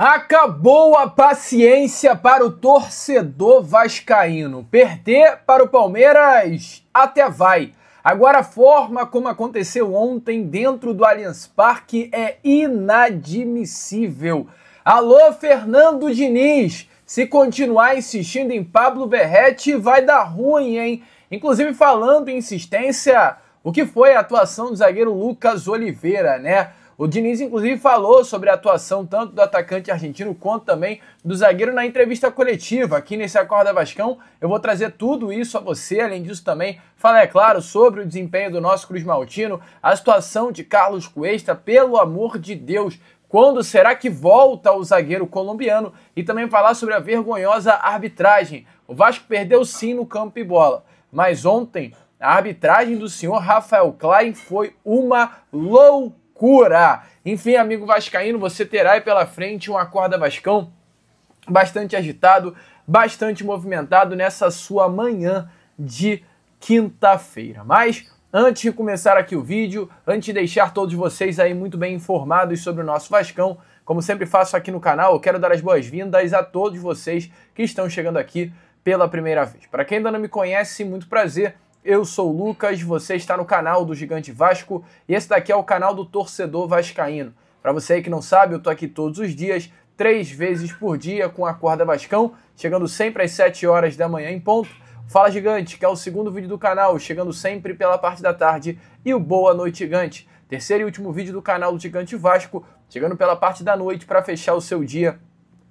Acabou a paciência para o torcedor vascaíno. Perder para o Palmeiras até vai. Agora a forma como aconteceu ontem dentro do Allianz Parque é inadmissível. Alô, Fernando Diniz, se continuar insistindo em Pablo Verratti vai dar ruim, hein? Inclusive falando em insistência, o que foi a atuação do zagueiro Lucas Oliveira, né? O Diniz, inclusive, falou sobre a atuação tanto do atacante argentino quanto também do zagueiro na entrevista coletiva. Aqui nesse Acorda Vascão, eu vou trazer tudo isso a você. Além disso, também falar, é claro, sobre o desempenho do nosso Cruz Maltino, a situação de Carlos Cuesta, pelo amor de Deus, quando será que volta o zagueiro colombiano? E também falar sobre a vergonhosa arbitragem. O Vasco perdeu sim no campo e bola, mas ontem a arbitragem do senhor Rafael Klein foi uma loucura. Enfim, amigo vascaíno, você terá aí pela frente um Acorda Vascão bastante agitado, bastante movimentado nessa sua manhã de quinta-feira. Mas antes de começar aqui o vídeo, antes de deixar todos vocês aí muito bem informados sobre o nosso Vascão, como sempre faço aqui no canal, eu quero dar as boas-vindas a todos vocês que estão chegando aqui pela primeira vez. Para quem ainda não me conhece, muito prazer. Eu sou o Lucas, você está no canal do Gigante Vasco e esse daqui é o canal do Torcedor Vascaíno. Para você aí que não sabe, eu tô aqui todos os dias, 3 vezes por dia com a Acorda Vascão, chegando sempre às 7 horas da manhã em ponto. Fala Gigante, que é o segundo vídeo do canal, chegando sempre pela parte da tarde, e o Boa Noite Gigante, terceiro e último vídeo do canal do Gigante Vasco, chegando pela parte da noite para fechar o seu dia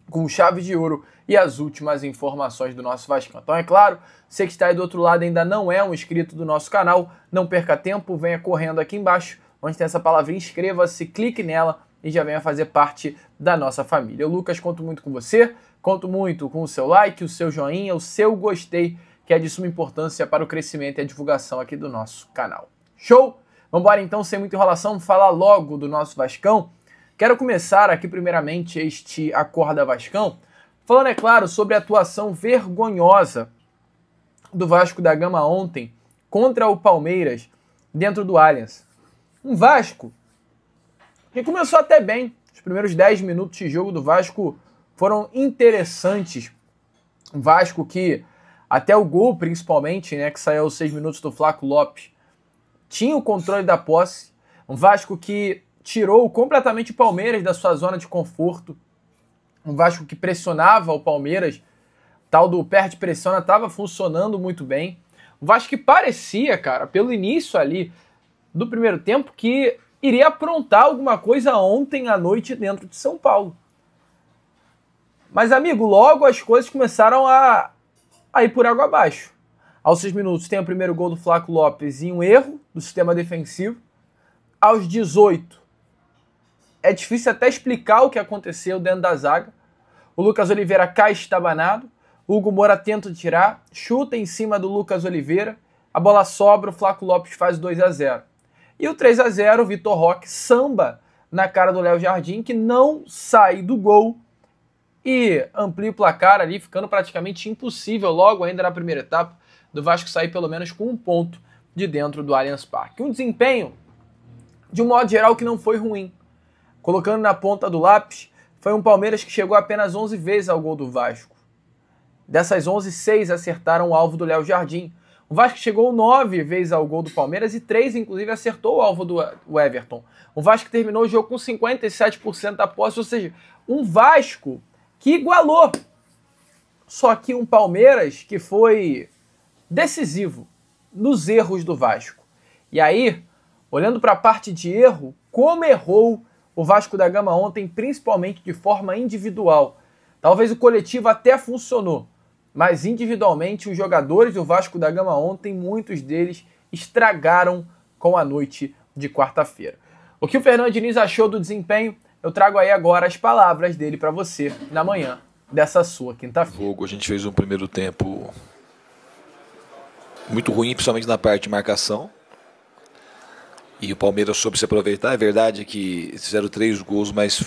com chave de ouro e as últimas informações do nosso Vascão. Então, é claro, você que está aí do outro lado ainda não é um inscrito do nosso canal, não perca tempo, venha correndo aqui embaixo, onde tem essa palavrinha, inscreva-se, clique nela e já venha fazer parte da nossa família. Eu, Lucas, conto muito com você, conto muito com o seu like, o seu joinha, o seu gostei, que é de suma importância para o crescimento e a divulgação aqui do nosso canal. Show? Vamos embora então, sem muita enrolação, falar logo do nosso Vascão. Quero começar aqui primeiramente este Acorda Vascão, falando, é claro, sobre a atuação vergonhosa do Vasco da Gama ontem contra o Palmeiras dentro do Allianz. Um Vasco que começou até bem. Os primeiros 10 minutos de jogo do Vasco foram interessantes. Um Vasco que, até o gol principalmente, né, que saiu aos 6 minutos do Flaco Lopes, tinha o controle da posse. Um Vasco que tirou completamente o Palmeiras da sua zona de conforto. Um Vasco que pressionava o Palmeiras, tal do perde pressiona, estava funcionando muito bem. Um Vasco que parecia, cara, pelo início ali do primeiro tempo, que iria aprontar alguma coisa ontem à noite dentro de São Paulo. Mas, amigo, logo as coisas começaram a ir por água abaixo. Aos 6 minutos tem o primeiro gol do Flaco Lopes e um erro do sistema defensivo. Aos 18, é difícil até explicar o que aconteceu dentro da zaga. O Lucas Oliveira cai estabanado, o Hugo Moura tenta tirar, chuta em cima do Lucas Oliveira, a bola sobra, o Flaco Lopes faz 2-0. E o 3-0, o Vitor Roque samba na cara do Léo Jardim, que não sai do gol e amplia o placar ali, ficando praticamente impossível, logo ainda na primeira etapa, do Vasco sair pelo menos com 1 ponto de dentro do Allianz Parque. Um desempenho, de um modo geral, que não foi ruim. Colocando na ponta do lápis, foi um Palmeiras que chegou apenas 11 vezes ao gol do Vasco. Dessas 11, 6 acertaram o alvo do Léo Jardim. O Vasco chegou 9 vezes ao gol do Palmeiras e 3, inclusive, acertou o alvo do Everton. O Vasco terminou o jogo com 57% da posse, ou seja, um Vasco que igualou. Só que um Palmeiras que foi decisivo nos erros do Vasco. E aí, olhando para a parte de erro, como errou o Vasco da Gama ontem, principalmente de forma individual. Talvez o coletivo até funcionou, mas individualmente os jogadores do Vasco da Gama ontem, muitos deles estragaram com a noite de quarta-feira. O que o Fernando Diniz achou do desempenho, eu trago aí agora as palavras dele para você na manhã dessa sua quinta-feira. A gente fez um primeiro tempo muito ruim, principalmente na parte de marcação. E o Palmeiras soube se aproveitar. É verdade que fizeram 3 gols, mas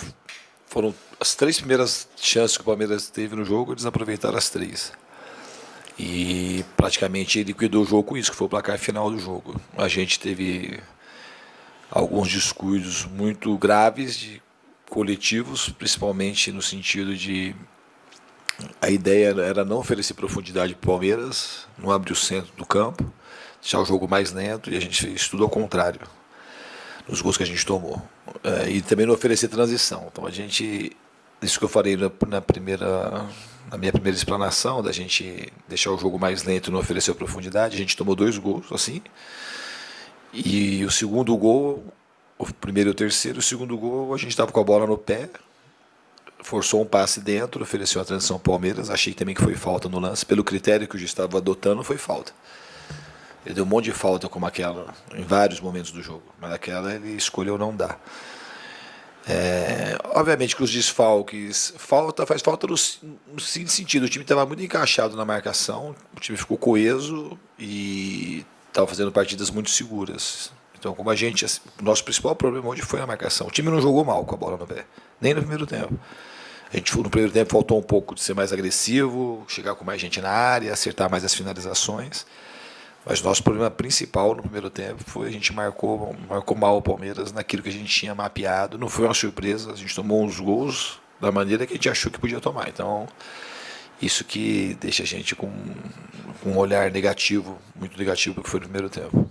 foram as 3 primeiras chances que o Palmeiras teve no jogo, eles aproveitaram as 3. E praticamente liquidou o jogo com isso, que foi o placar final do jogo. A gente teve alguns descuidos muito graves coletivos, principalmente no sentido de a ideia era não oferecer profundidade para o Palmeiras, não abrir o centro do campo, deixar o jogo mais lento, e a gente fez tudo ao contrário nos gols que a gente tomou. E também não oferecer transição. Então isso que eu falei na minha primeira explanação, da gente deixar o jogo mais lento e não oferecer profundidade, a gente tomou 2 gols assim. E o segundo gol, o primeiro e o terceiro, o segundo gol a gente estava com a bola no pé, forçou um passe dentro, ofereceu a transição ao Palmeiras. Achei também que foi falta no lance, pelo critério que o juiz estava adotando, foi falta. Ele deu um monte de falta como aquela em vários momentos do jogo, mas aquela ele escolheu não dar. Obviamente que os desfalques faz falta no sentido, o time estava muito encaixado na marcação, o time ficou coeso e estava fazendo partidas muito seguras. Então, como o nosso principal problema hoje foi a marcação. O time não jogou mal com a bola no pé, nem no primeiro tempo. No primeiro tempo faltou um pouco de ser mais agressivo, chegar com mais gente na área, acertar mais as finalizações. Mas o nosso problema principal no primeiro tempo foi a gente marcou mal o Palmeiras naquilo que a gente tinha mapeado. Não foi uma surpresa, a gente tomou uns gols da maneira que a gente achou que podia tomar. Então, isso que deixa a gente com um olhar negativo, muito negativo do que foi no primeiro tempo.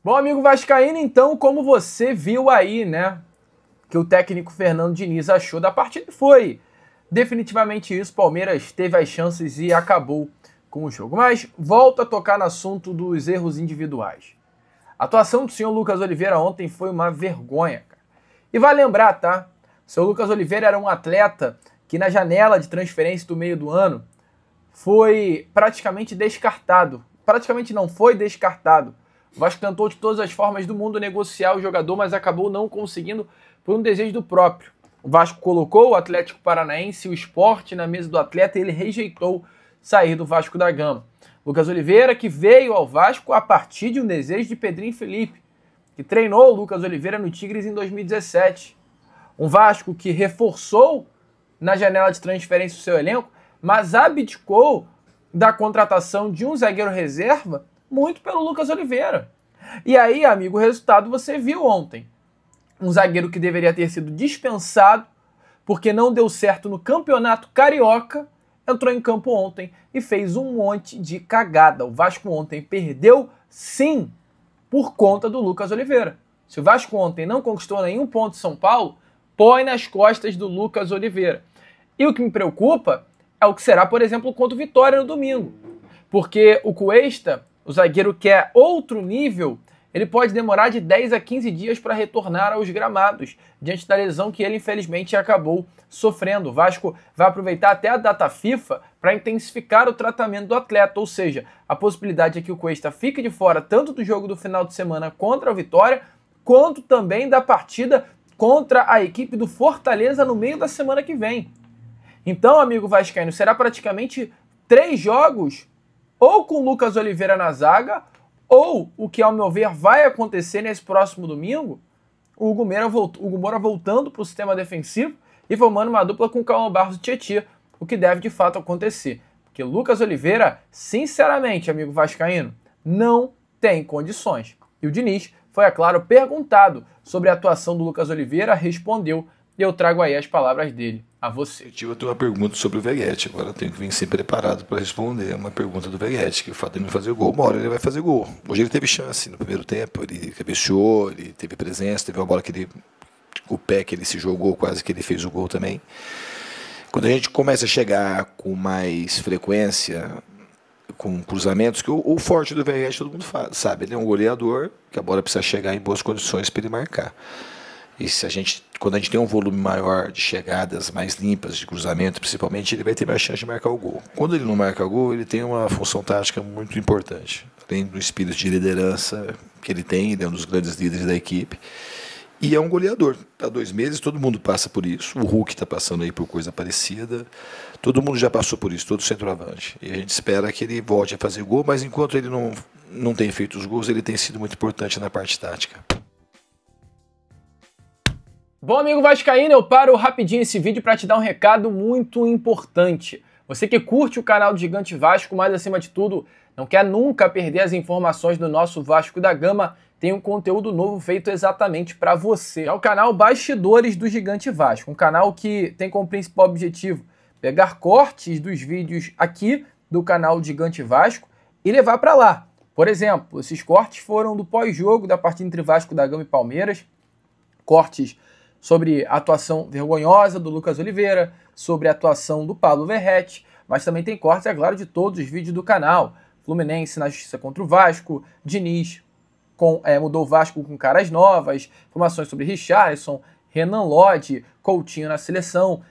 Bom, amigo vascaíno, então, como você viu aí, né, que o técnico Fernando Diniz achou da partida, foi definitivamente isso. Palmeiras teve as chances e acabou com o jogo. Mas volta a tocar no assunto dos erros individuais. A atuação do senhor Lucas Oliveira ontem foi uma vergonha, cara. E vai lembrar, tá? O senhor Lucas Oliveira era um atleta que na janela de transferência do meio do ano foi praticamente descartado. Praticamente não, foi descartado. O Vasco tentou de todas as formas do mundo negociar o jogador, mas acabou não conseguindo por um desejo do próprio. O Vasco colocou o Atlético Paranaense e o Sport na mesa do atleta e ele rejeitou sair do Vasco da Gama. Lucas Oliveira, que veio ao Vasco a partir de um desejo de Pedrinho Felipe, que treinou o Lucas Oliveira no Tigres em 2017. Um Vasco que reforçou na janela de transferência o seu elenco, mas abdicou da contratação de um zagueiro reserva muito pelo Lucas Oliveira. E aí, amigo, o resultado você viu ontem. Um zagueiro que deveria ter sido dispensado porque não deu certo no Campeonato Carioca, entrou em campo ontem e fez um monte de cagada. O Vasco ontem perdeu, sim, por conta do Lucas Oliveira. Se o Vasco ontem não conquistou nenhum ponto em São Paulo, põe nas costas do Lucas Oliveira. E o que me preocupa é o que será, por exemplo, contra o Vitória no domingo. Porque o Cuesta, o zagueiro que é outro nível, ele pode demorar de 10 a 15 dias para retornar aos gramados, diante da lesão que ele infelizmente acabou sofrendo. O Vasco vai aproveitar até a data FIFA para intensificar o tratamento do atleta, ou seja, a possibilidade é que o Cuesta fique de fora tanto do jogo do final de semana contra a Vitória, quanto também da partida contra a equipe do Fortaleza no meio da semana que vem. Então, amigo vascaíno, será praticamente 3 jogos, ou com o Lucas Oliveira na zaga, ou, o que ao meu ver vai acontecer nesse próximo domingo, o Hugo Moura voltando para o sistema defensivo e formando uma dupla com o Cauã Barros e Tietê, o que deve de fato acontecer. Porque Lucas Oliveira, sinceramente, amigo vascaíno, não tem condições. E o Diniz foi, é claro, perguntado sobre a atuação do Lucas Oliveira, respondeu, e eu trago aí as palavras dele a você. Eu tenho uma pergunta sobre o Veguete, agora eu tenho que vir sempre preparado para responder uma pergunta do Veguete, que o fato de ele não fazer gol, uma hora ele vai fazer gol. Hoje ele teve chance no primeiro tempo, ele cabeceou, ele teve presença, teve uma bola que ele, o pé que ele se jogou, quase que ele fez o gol também. Quando a gente começa a chegar com mais frequência, com cruzamentos, que o forte do Veguete todo mundo sabe, ele é um goleador, que a bola precisa chegar em boas condições para ele marcar. E quando a gente tem um volume maior de chegadas mais limpas, de cruzamento principalmente, ele vai ter mais chance de marcar o gol. Quando ele não marca o gol, ele tem uma função tática muito importante. Além do espírito de liderança que ele tem, ele é um dos grandes líderes da equipe. E é um goleador. Há 2 meses todo mundo passa por isso. O Hulk está passando aí por coisa parecida. Todo mundo já passou por isso, todo centroavante. E a gente espera que ele volte a fazer gol, mas enquanto ele não tem feito os gols, ele tem sido muito importante na parte tática. Bom, amigo vascaíno, eu paro rapidinho esse vídeo para te dar um recado muito importante. Você que curte o canal do Gigante Vasco, mas acima de tudo, não quer nunca perder as informações do nosso Vasco da Gama, tem um conteúdo novo feito exatamente para você. É o canal Bastidores do Gigante Vasco, um canal que tem como principal objetivo pegar cortes dos vídeos aqui do canal do Gigante Vasco e levar para lá. Por exemplo, esses cortes foram do pós-jogo da partida entre Vasco da Gama e Palmeiras, cortes sobre a atuação vergonhosa do Lucas Oliveira, sobre a atuação do Pablo Verratti, mas também tem cortes, é claro, de todos os vídeos do canal. Fluminense na justiça contra o Vasco, Diniz mudou o Vasco com caras novas, informações sobre Richarlison, Renan Lodge, Coutinho na seleção,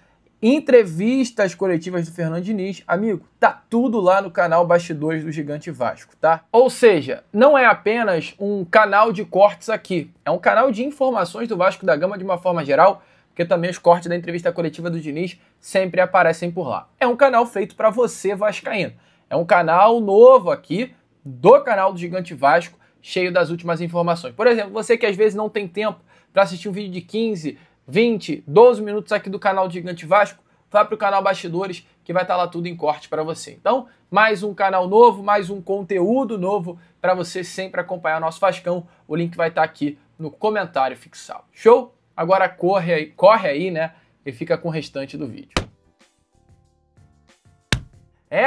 entrevistas coletivas do Fernando Diniz. Amigo, tá tudo lá no canal Bastidores do Gigante Vasco, tá? Ou seja, não é apenas um canal de cortes aqui, é um canal de informações do Vasco da Gama de uma forma geral, porque também os cortes da entrevista coletiva do Diniz sempre aparecem por lá. É um canal feito para você vascaíno. É um canal novo aqui, do canal do Gigante Vasco, cheio das últimas informações. Por exemplo, você que às vezes não tem tempo para assistir um vídeo de 15, 20, 12 minutos aqui do canal do Gigante Vasco, vá para o canal Bastidores, que vai estar lá tudo em corte para você. Então, mais um canal novo, mais um conteúdo novo para você sempre acompanhar o nosso Vascão. O link vai estar aqui no comentário fixado. Show? Agora corre aí, né? E fica com o restante do vídeo.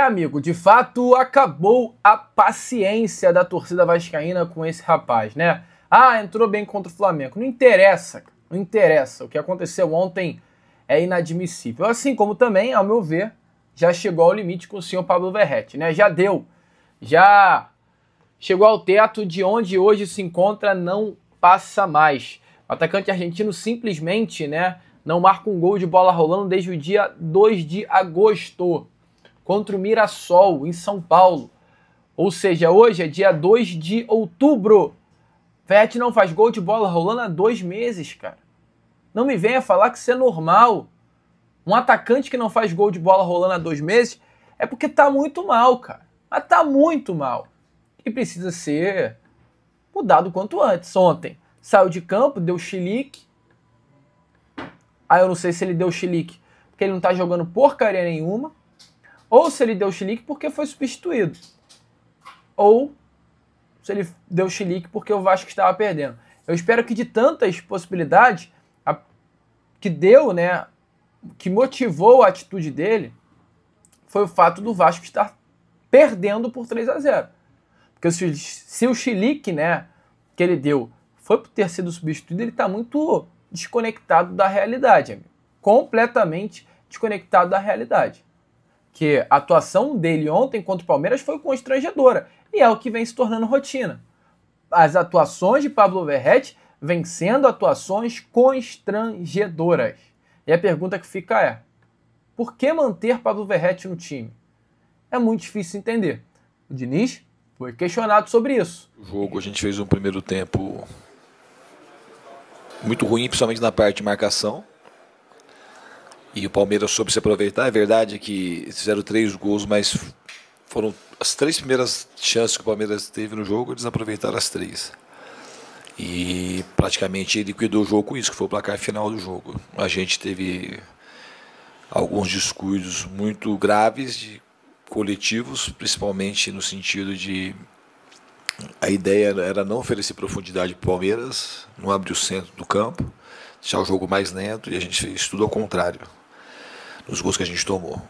Amigo, de fato acabou a paciência da torcida vascaína com esse rapaz, né? Entrou bem contra o Flamengo. Não interessa, não interessa. O que aconteceu ontem é inadmissível. Assim como também, ao meu ver, já chegou ao limite com o senhor Pablo Verratti, né? Já deu. Já chegou ao teto de onde hoje se encontra, não passa mais. O atacante argentino simplesmente, né, não marca um gol de bola rolando desde o dia 2 de agosto, contra o Mirassol, em São Paulo. Ou seja, hoje é dia 2 de outubro. Verratti não faz gol de bola rolando há 2 meses, cara. Não me venha falar que isso é normal. Um atacante que não faz gol de bola rolando há 2 meses é porque tá muito mal, cara. Mas tá muito mal. E precisa ser mudado quanto antes. Ontem saiu de campo, deu chilique. Eu não sei se ele deu chilique porque ele não tá jogando porcaria nenhuma, ou se ele deu chilique porque foi substituído, ou se ele deu chilique porque o Vasco estava perdendo. Eu espero que de tantas possibilidades, que deu, né, que motivou a atitude dele, foi o fato do Vasco estar perdendo por 3-0. Porque se o chilique, né, que ele deu foi por ter sido substituído, ele está muito desconectado da realidade, amigo. Completamente desconectado da realidade. Que a atuação dele ontem contra o Palmeiras foi constrangedora. E é o que vem se tornando rotina. As atuações de Pablo Verratti vêm sendo atuações constrangedoras. E a pergunta que fica é: por que manter Pablo Verratti no time? É muito difícil entender. O Diniz foi questionado sobre isso. O jogo, a gente fez um primeiro tempo muito ruim, principalmente na parte de marcação. E o Palmeiras soube se aproveitar. É verdade que fizeram 3 gols, mas foram as 3 primeiras chances que o Palmeiras teve no jogo, eles aproveitaram as 3. E praticamente ele liquidou o jogo com isso, que foi o placar final do jogo. A gente teve alguns descuidos muito graves, coletivos, principalmente no sentido de a ideia era não oferecer profundidade para o Palmeiras, não abrir o centro do campo, deixar o jogo mais lento, e a gente fez tudo ao contrário nos gols que a gente tomou.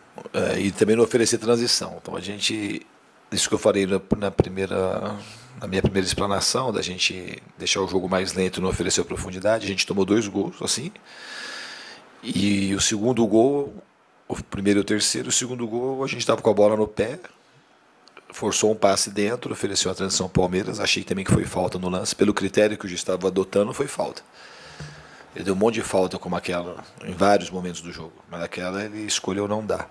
E também não oferecer transição. Então a gente, isso que eu falei na minha primeira explanação, da gente deixar o jogo mais lento e não oferecer profundidade, a gente tomou 2 gols assim. E o segundo gol, o primeiro e o terceiro, o segundo gol a gente estava com a bola no pé, forçou um passe dentro, ofereceu a transição ao Palmeiras. Achei também que foi falta no lance, pelo critério que o juiz estava adotando, foi falta. Ele deu um monte de falta como aquela em vários momentos do jogo, mas aquela ele escolheu não dar.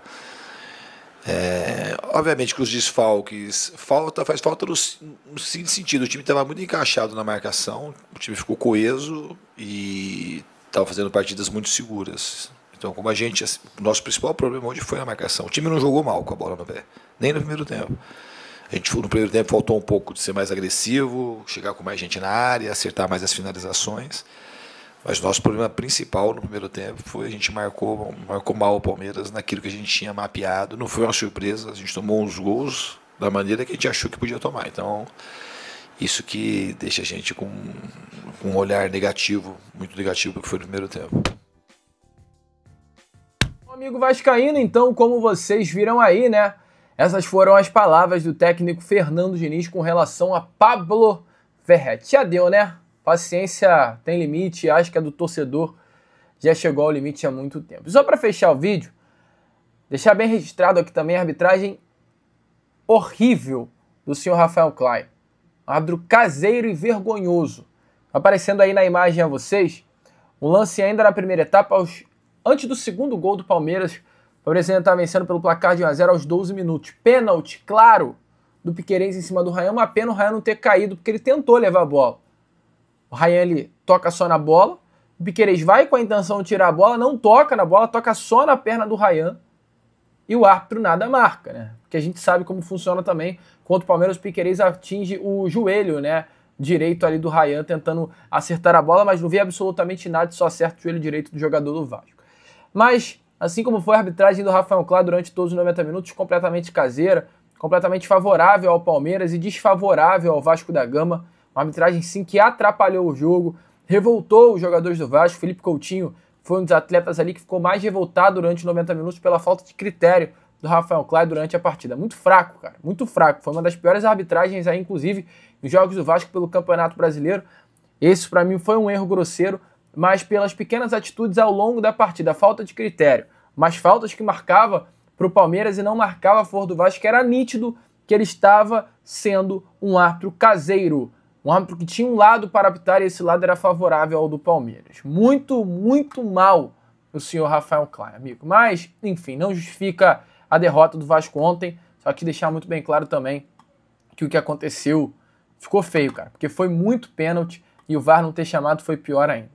Obviamente que os desfalques faz falta no sentido, o time estava muito encaixado na marcação, o time ficou coeso e estava fazendo partidas muito seguras. Então, como o nosso principal problema hoje foi a marcação. O time não jogou mal com a bola no pé, nem no primeiro tempo. No primeiro tempo faltou um pouco de ser mais agressivo, chegar com mais gente na área, acertar mais as finalizações. Mas nosso problema principal no primeiro tempo foi a gente marcou mal o Palmeiras naquilo que a gente tinha mapeado. Não foi uma surpresa, a gente tomou uns gols da maneira que a gente achou que podia tomar. Então, Isso que deixa a gente com um olhar negativo, muito negativo, porque foi no primeiro tempo. Amigo vascaíno, então, como vocês viram aí, né? Essas foram as palavras do técnico Fernando Diniz com relação a Pablo Verratti. Já deu, né? Paciência tem limite, acho que a do torcedor já chegou ao limite há muito tempo. Só para fechar o vídeo, deixar bem registrado aqui também a arbitragem horrível do senhor Rafael Klein. Um árbitro caseiro e vergonhoso. Aparecendo aí na imagem a vocês, um lance ainda na primeira etapa, antes do segundo gol do Palmeiras. O Palmeiras ainda está vencendo pelo placar de 1-0 aos 12 minutos. Pênalti, claro, do Piquerez em cima do Ryan. Uma pena o Ryan não ter caído, porque ele tentou levar a bola. O Ryan, ele toca só na bola. O Piquerez vai com a intenção de tirar a bola, não toca na bola, toca só na perna do Ryan. E o árbitro nada marca, né? Porque a gente sabe como funciona também. Contra o Palmeiras, o Piquerez atinge o joelho, né? Direito ali do Ryan, tentando acertar a bola, mas não vê absolutamente nada, só acerta o joelho direito do jogador do Vasco. Mas, assim como foi a arbitragem do Rafael Klein durante todos os 90 minutos, completamente caseira, completamente favorável ao Palmeiras e desfavorável ao Vasco da Gama. Uma arbitragem, sim, que atrapalhou o jogo, revoltou os jogadores do Vasco. Felipe Coutinho foi um dos atletas ali que ficou mais revoltado durante os 90 minutos pela falta de critério do Rafael Klein durante a partida. Muito fraco, cara, muito fraco. Foi uma das piores arbitragens aí, inclusive, nos jogos do Vasco pelo Campeonato Brasileiro. Esse, para mim, foi um erro grosseiro, mas pelas pequenas atitudes ao longo da partida, falta de critério, mas faltas que marcava para o Palmeiras e não marcava a favor do Vasco, que era nítido que ele estava sendo um árbitro caseiro, um árbitro que tinha um lado para apitar e esse lado era favorável ao do Palmeiras. Muito, muito mal o senhor Rafael Klein, amigo. Mas, enfim, não justifica a derrota do Vasco ontem, só que deixar muito bem claro também que o que aconteceu ficou feio, cara, porque foi muito pênalti e o VAR não ter chamado foi pior ainda.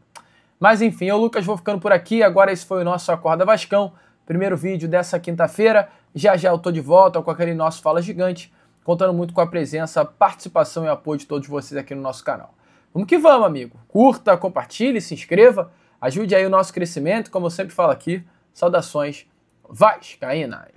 Mas enfim, eu, Lucas, vou ficando por aqui. Agora esse foi o nosso Acorda Vascão, primeiro vídeo dessa quinta-feira. Já já eu tô de volta com aquele nosso Fala Gigante, contando muito com a presença, participação e apoio de todos vocês aqui no nosso canal. Vamos que vamos, amigo. Curta, compartilhe, se inscreva, ajude aí o nosso crescimento. Como eu sempre falo aqui, saudações vascaínas.